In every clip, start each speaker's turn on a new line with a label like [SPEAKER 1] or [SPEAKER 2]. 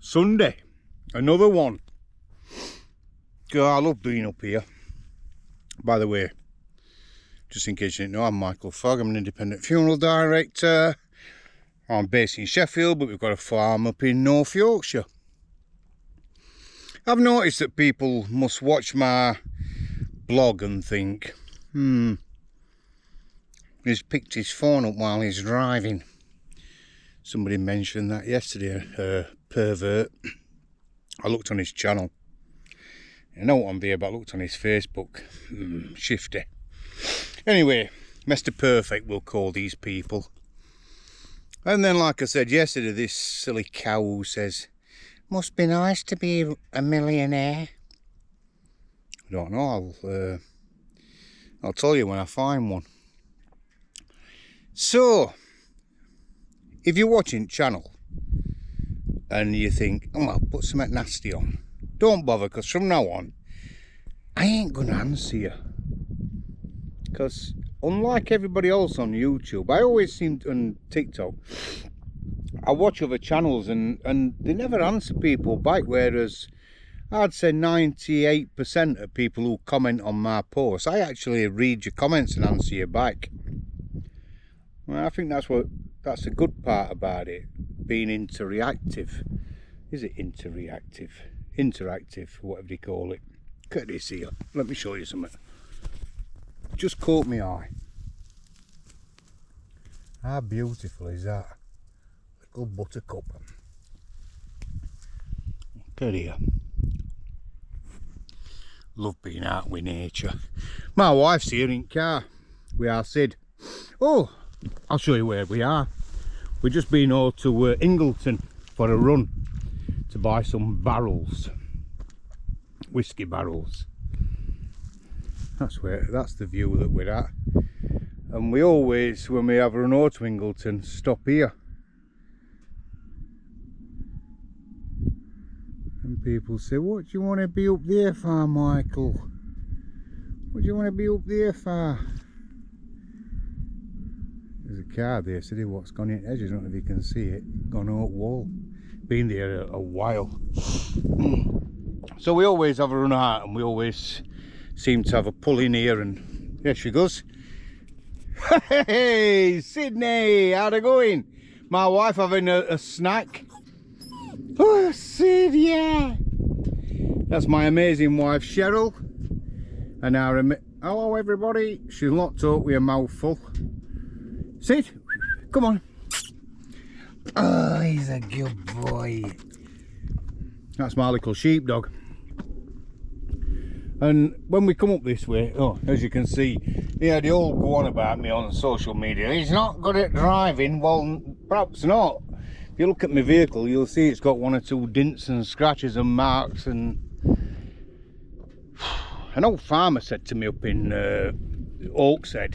[SPEAKER 1] Sunday, another one. God, I love being up here. By the way, just in case you didn't know, I'm Michael Fogg. I'm an independent funeral director. I'm based in Sheffield, but we've got a farm up in North Yorkshire. I've noticed that people must watch my blog and think, he's picked his phone up while he's driving. Somebody mentioned that yesterday, a pervert. I looked on his channel. I know what I'm there, but I looked on his Facebook. Shifty. Anyway, Mr. Perfect we'll call these people. And then, like I said yesterday, this silly cow who says, must be nice to be a millionaire. I don't know, I'll tell you when I find one. So, if you're watching the channel and you think, oh, I'll put something nasty on, don't bother, because from now on, I ain't going to answer you. Because unlike everybody else on YouTube, I always seem to, on TikTok, I watch other channels and they never answer people back, whereas I'd say 98% of people who comment on my posts, I actually read your comments and answer you back. Well, I think that's a good part about it, being interactive. Is it interactive? Interactive, whatever you call it. Courtesy here. Let me show you something. Just caught my eye. How beautiful is that? Little buttercup. Look at here. Love being out with nature. My wife's here in car. We are Sid. Oh, I'll show you where we are. We're just been over to Ingleton for a run to buy some barrels, whiskey barrels. That's the view that we're at. And we always, when we have a run over to Ingleton, stop here. And people say, what do you want to be up there for, Michael? What do you want to be up there for? There's a car there, so what's gone in edges, I don't know if you can see it, gone out wall. Been there a while. So we always have a run out and we always seem to have a pull in here, and there she goes. Hey, Sydney, how's it going? My wife having a snack. Oh, Sid, yeah. That's my amazing wife, Cheryl. And our, hello everybody. She's locked up with a mouthful. Sid, come on. Oh, he's a good boy. That's my little sheepdog. And when we come up this way, oh, as you can see, yeah, they all go on about me on social media. He's not good at driving. Well, perhaps not. If you look at my vehicle, you'll see it's got one or two dents and scratches and marks. And an old farmer said to me up in Oakshead,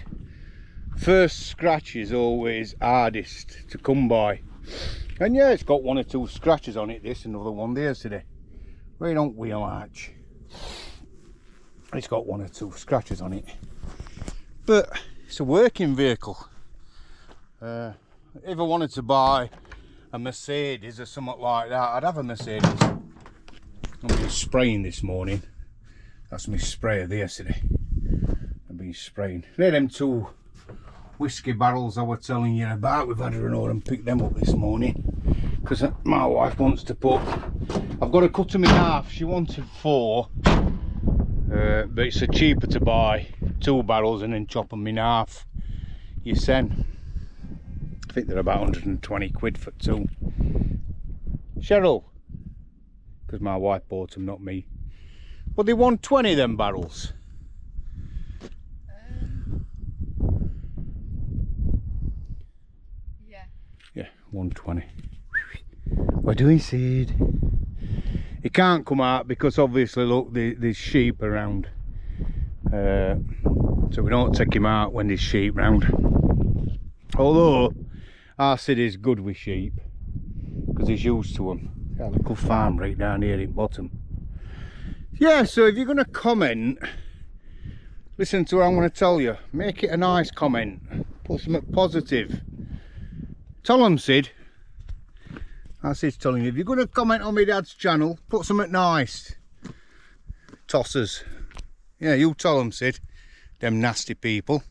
[SPEAKER 1] first scratch is always hardest to come by. And yeah, it's got one or two scratches on it. This, another one there today. We don't wheel arch. It's got one or two scratches on it. But it's a working vehicle. If I wanted to buy a Mercedes or something like that, I'd have a Mercedes. I've been spraying this morning. That's my sprayer there today. I've been spraying. They're them two whiskey barrels I was telling you about. We've had a run over and picked them up this morning because my wife wants to put, I've got to cut them in half. She wanted 4, but it's cheaper to buy 2 barrels and then chop them in half. You send, I think they're about 120 quid for 2. Cheryl, because my wife bought them, not me, but they want 20 them barrels. Yeah, 120. We're doing Sid. He can't come out because obviously look, there's sheep around. So we don't take him out when there's sheep round. Although our Sid is good with sheep because he's used to them. Got a little farm right down here in bottom. Yeah, so if you're going to comment, listen to what I'm going to tell you. Make it a nice comment. Put something positive. Tell them, Sid, That's his telling you. If you're going to comment on my dad's channel, put something nice. Tossers. Yeah, you tell them, Sid. Them nasty people.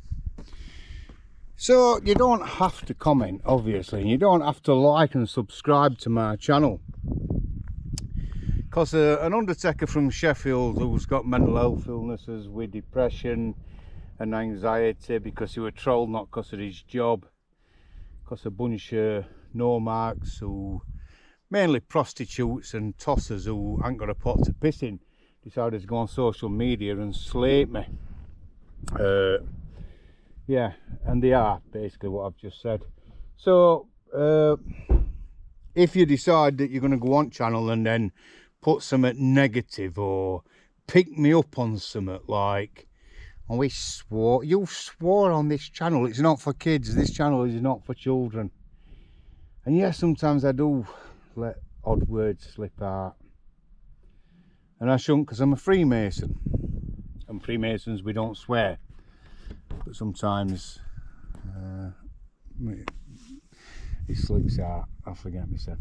[SPEAKER 1] So, you don't have to comment, obviously. And you don't have to like and subscribe to my channel. Because an undertaker from Sheffield who's got mental health illnesses with depression and anxiety because he was trolled not because of his job, because a bunch of no-marks who, mainly prostitutes and tossers who ain't got a pot to piss in, decided to go on social media and slate me. Yeah, and they are basically what I've just said. So if you decide that you're going to go on channel and then put something negative or pick me up on something like, oh, you swore on this channel, it's not for kids, this channel is not for children. And yes, sometimes I do let odd words slip out, and I shouldn't, because I'm a Freemason, and Freemasons, we don't swear. But sometimes it slips out. I forget myself.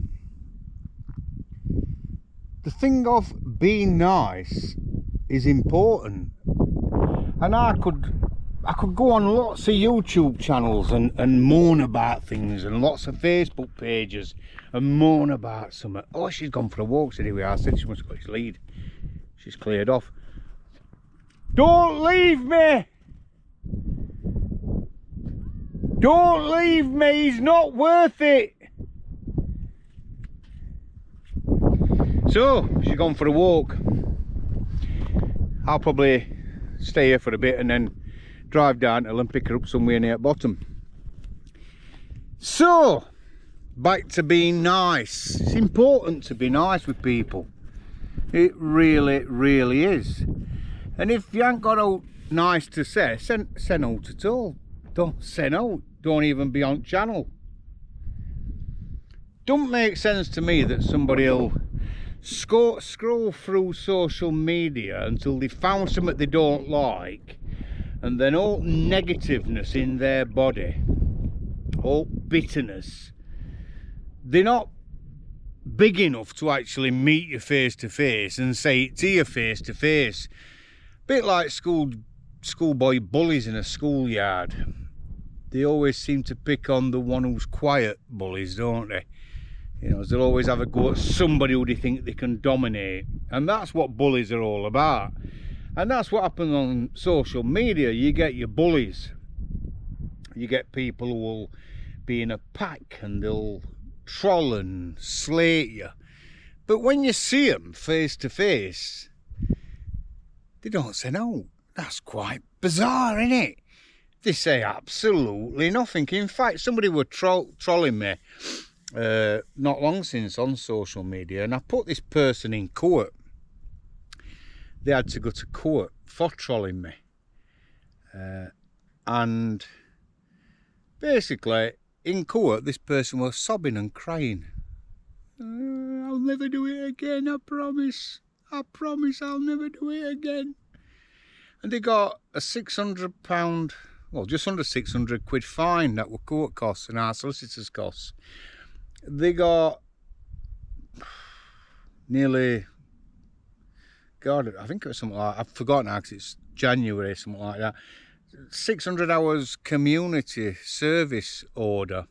[SPEAKER 1] The thing of being nice is important, and I could go on lots of YouTube channels and moan about things, and lots of Facebook pages and moan about something. Oh, she's gone for a walk anyway. I said she must have got his lead. She's cleared off. Don't leave me! Don't leave me, he's not worth it! So, she's gone for a walk. I'll probably stay here for a bit and then drive down to and pick her up somewhere near the bottom. So, back to being nice. It's important to be nice with people. It really, really is. And if you ain't got out nice to say, send out at all. Don't send out. Don't even be on channel. Don't make sense to me that somebody will scroll through social media until they found something they don't like, and then all negativeness in their body, all bitterness, they're not big enough to actually meet you face to face and say it to you face to face. Bit like schoolboy bullies in a schoolyard. They always seem to pick on the one who's quiet bullies, don't they? You know, they'll always have a go at somebody who they think they can dominate. And that's what bullies are all about. And that's what happens on social media. You get your bullies. You get people who will be in a pack and they'll troll and slate you. But when you see them face to face, they don't say no. That's quite bizarre, isn't it? They say absolutely nothing. In fact, somebody were trolling me not long since on social media, and I put this person in court. They had to go to court for trolling me, and basically in court this person was sobbing and crying. I'll never do it again, I promise I'll never do it again. And they got a £600, well, just under 600 quid fine. That were court costs and our solicitors' costs. They got nearly, God, I think it was something like, I've forgotten now because it's January, something like that, 600 hours community service order,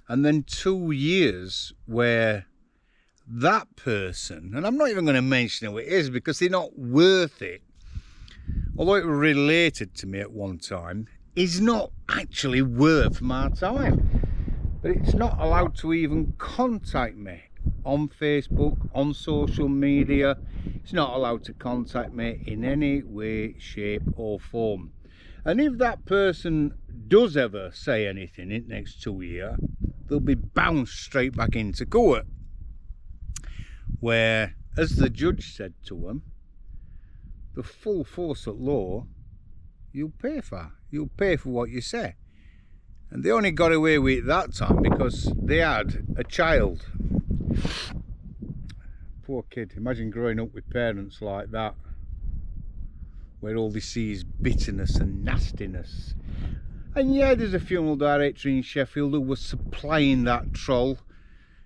[SPEAKER 1] and then 2 years where that person, and I'm not even going to mention who it is because they're not worth it, although it related to me at one time, is not actually worth my time. But it's not allowed to even contact me on Facebook, on social media. It's not allowed to contact me in any way, shape or form. And if that person does ever say anything in the next 2 years, they'll be bounced straight back into court, where, as the judge said to them, the full force of law you'll pay for. You'll pay for what you say. And they only got away with it that time because they had a child. Poor kid. Imagine growing up with parents like that, where all they see is bitterness and nastiness. And yeah, there's a funeral director in Sheffield who was supplying that troll.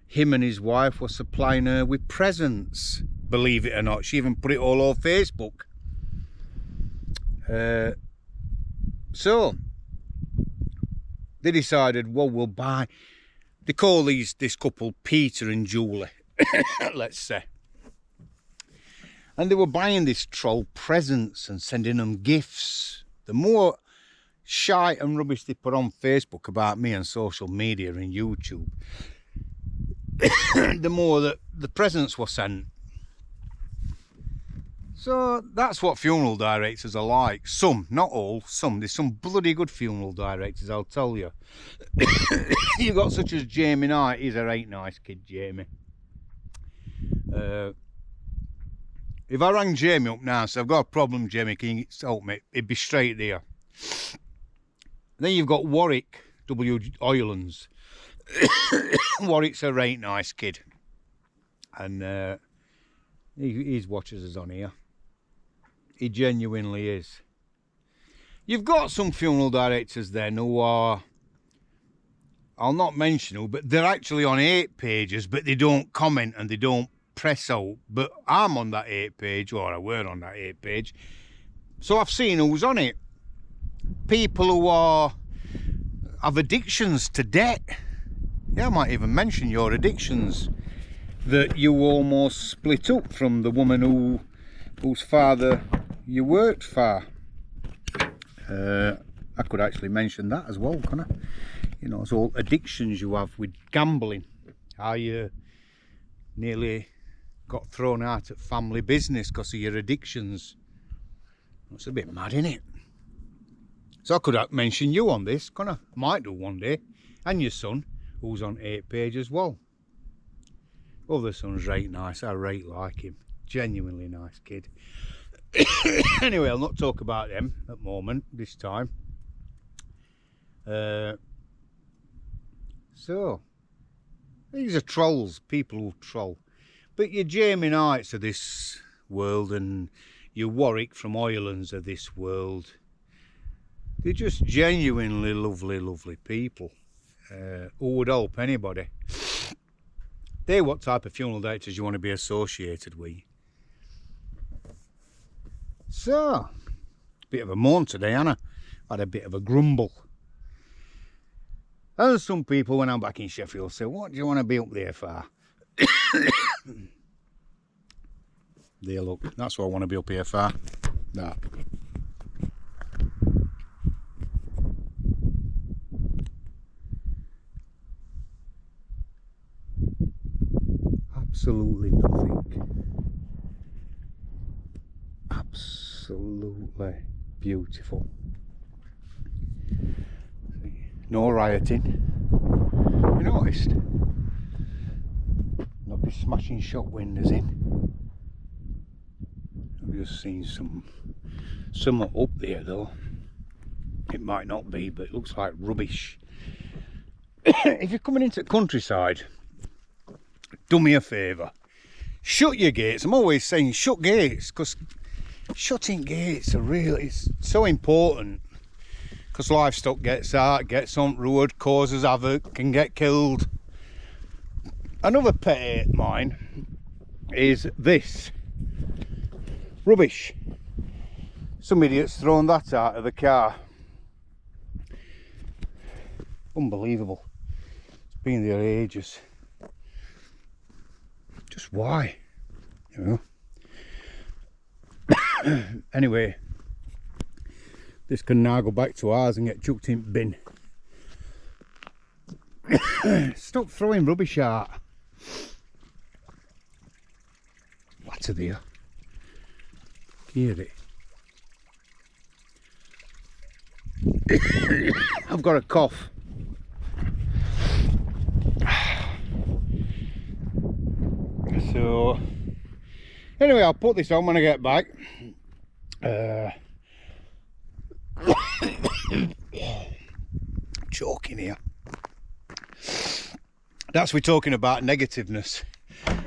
[SPEAKER 1] him and his wife were supplying her with presents. Believe it or not, she even put it all over Facebook. So they decided, well, we'll buy. They call this couple Peter and Julie, let's say. And they were buying this troll presents and sending them gifts. The more shite and rubbish they put on Facebook about me and social media and YouTube, the more that the presents were sent. So that's what funeral directors are like. Some, not all, some. There's some bloody good funeral directors, I'll tell you. You've got such as Jamie Knight. He's a right nice kid, Jamie. If I rang Jamie up now, so I've got a problem, Jamie, can you help me? He'd be straight there. Then you've got Warwick W. Oilands. Warwick's a right nice kid. And he's watches us on here. He genuinely is. You've got some funeral directors then who are, I'll not mention who, but they're actually on 8 pages, but they don't comment and they don't press out. But I'm on that 8 page, or I were on that 8 page, so I've seen who's on it. People who have addictions to debt. Yeah, I might even mention your addictions. That you almost split up from the woman whose father you worked for. I could actually mention that as well, couldn't I? You know, so addictions you have with gambling. How you nearly got thrown out at family business because of your addictions. That's a bit mad, isn't it? So I could mention you on this, couldn't I? Might do one day. And your son, who's on 8 pages as well. Other son's right nice. I right like him. Genuinely nice kid. Anyway, I'll not talk about them at the moment, this time. So, these are trolls, people who troll. But your Jamie Knights of this world and your Warwick from Oilands of this world, they're just genuinely lovely, lovely people who would help anybody. They're what type of funeral directors you want to be associated with. So, bit of a moan today, Anna. Had a bit of a grumble. And some people, when I'm back in Sheffield, say, what do you want to be up there for? There, look, that's what I want to be up here for. That. Absolutely nothing. Absolutely beautiful. No rioting. You noticed? Nobody smashing shop windows in. I've just seen some up there though. It might not be, but it looks like rubbish. If you're coming into the countryside, do me a favour, shut your gates. I'm always saying shut gates, because shutting gates are really, it's so important, because livestock gets out, gets on the road, causes havoc, can get killed. Another pet hate of mine is this rubbish. Some idiot's thrown that out of the car. Unbelievable. It's been there ages. Just why, you know? Anyway, this can now go back to ours and get chucked in bin. Stop throwing rubbish out. What's there? Hear it? I've got a cough. So anyway, I'll put this on when I get back. Choking here. That's we're talking about negativeness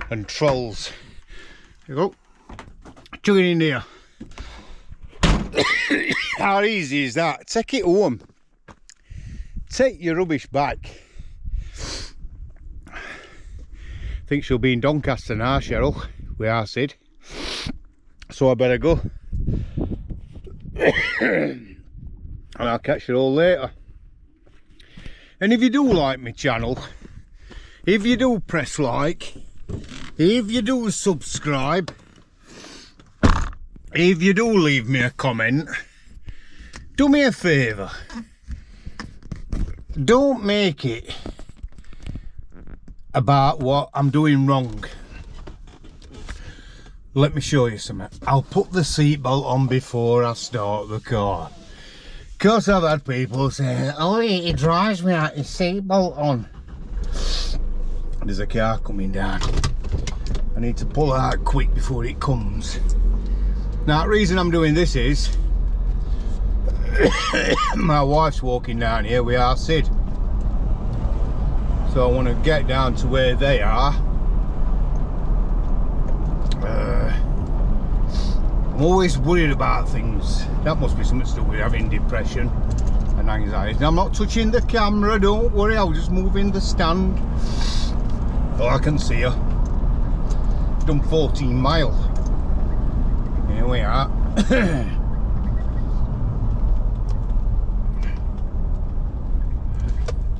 [SPEAKER 1] and trolls. There you go. Chugging in here. How easy is that? Take it home. Take your rubbish back. think she'll be in Doncaster now, Cheryl, with our Sid. So I better go. And I'll catch you all later. And if you do like my channel, if you do press like, if you do subscribe, if you do leave me a comment, do me a favour. Don't make it about what I'm doing wrong. Let me show you something. I'll put the seatbelt on before I start the car. Because I've had people say, oh, he drives without his seatbelt on. There's a car coming down. I need to pull out quick before it comes. Now, the reason I'm doing this is my wife's walking down here with our Sid. So I want to get down to where they are. I'm always worried about things. That must be something to do with having depression and anxiety. Now, I'm not touching the camera, don't worry, I'll just move in the stand. Oh, I can see her. Done 14 miles. Here we are.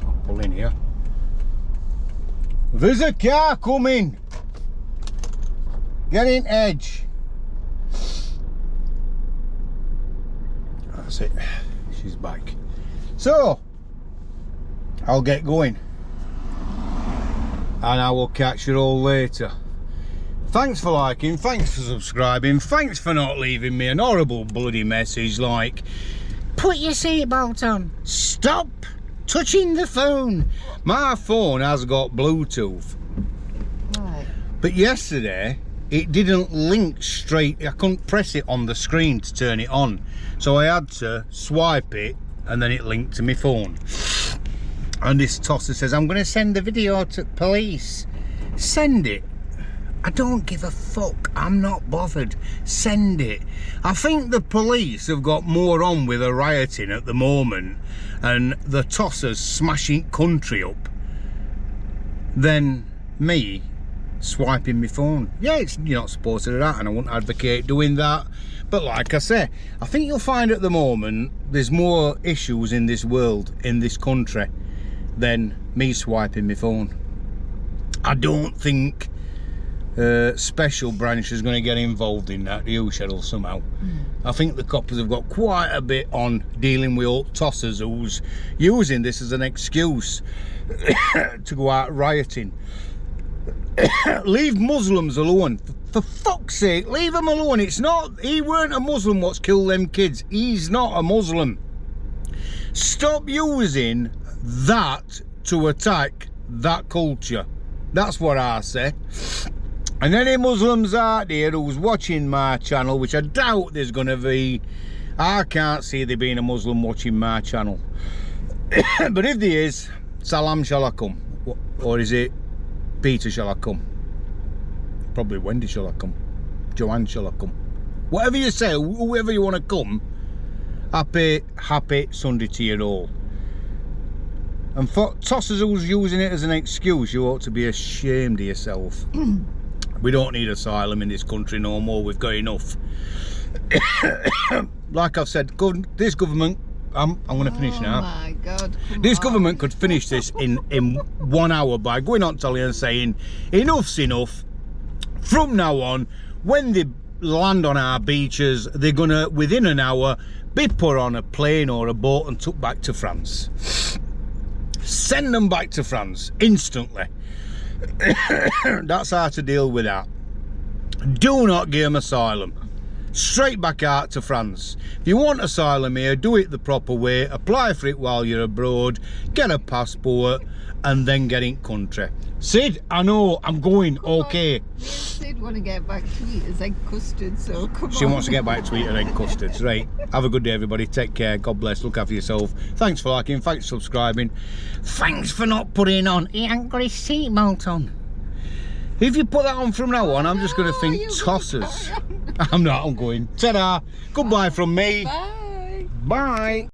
[SPEAKER 1] I'll pull in here. There's a car coming. Get in edge. That's it. She's back. So I'll get going and I will catch you all later. Thanks for liking, thanks for subscribing, thanks for not leaving me an horrible bloody message like, put your seatbelt on, stop touching the phone. My phone has got Bluetooth. Right. But yesterday it didn't link straight. I couldn't press it on the screen to turn it on. So I had to swipe it and then it linked to my phone. And this tosser says, I'm going to send the video to police. Send it. I don't give a fuck. I'm not bothered. Send it. I think the police have got more on with the rioting at the moment and the tossers smashing country up than me swiping my phone. Yeah, you're not supposed to do that and I wouldn't advocate doing that. But like I say, I think you'll find at the moment there's more issues in this world, in this country, than me swiping my phone. I don't think special branch is going to get involved in that, do you, Cheryl, somehow? I think the coppers have got quite a bit on dealing with all tossers who's using this as an excuse to go out rioting. Leave Muslims alone, for fuck's sake, leave them alone. It's not, he weren't a Muslim what's killed them kids. He's not a Muslim. Stop using that to attack that culture. That's what I say. And any Muslims out there who's watching my channel, which I doubt there's going to be, I can't see there being a Muslim watching my channel. But if there is, salam shall I come? Or is it Peter shall I come? Probably Wendy shall I come? Joanne shall I come? Whatever you say, whoever you want to come, happy Sunday to you all. And for tossers who's using it as an excuse, you ought to be ashamed of yourself. We don't need asylum in this country no more, we've got enough. Like I've said, this government, I'm going to finish now. Oh my God, this government could finish this in 1 hour by going on telly and saying, enough's enough. From now on, when they land on our beaches, they're going to, within an hour, be put on a plane or a boat and took back to France. Send them back to France instantly. That's how to deal with that. Do not give them asylum. Straight back out to France. If you want asylum here, do it the proper way. Apply for it while you're abroad. Get a passport and then get in country. Sid, I know, I'm going, okay.
[SPEAKER 2] Me and Sid want to get back to eat his egg custard, so come on.
[SPEAKER 1] She wants to get back to eat her egg custards, right. Have a good day, everybody. Take care. God bless. Look after yourself. Thanks for liking. Thanks for subscribing. Thanks for not putting on. He ain't got his seatbelt on. If you put that on from now on, I'm just going to think tossers. I'm not, I'm going. Ta-da. Goodbye from me.
[SPEAKER 2] Bye.
[SPEAKER 1] Bye.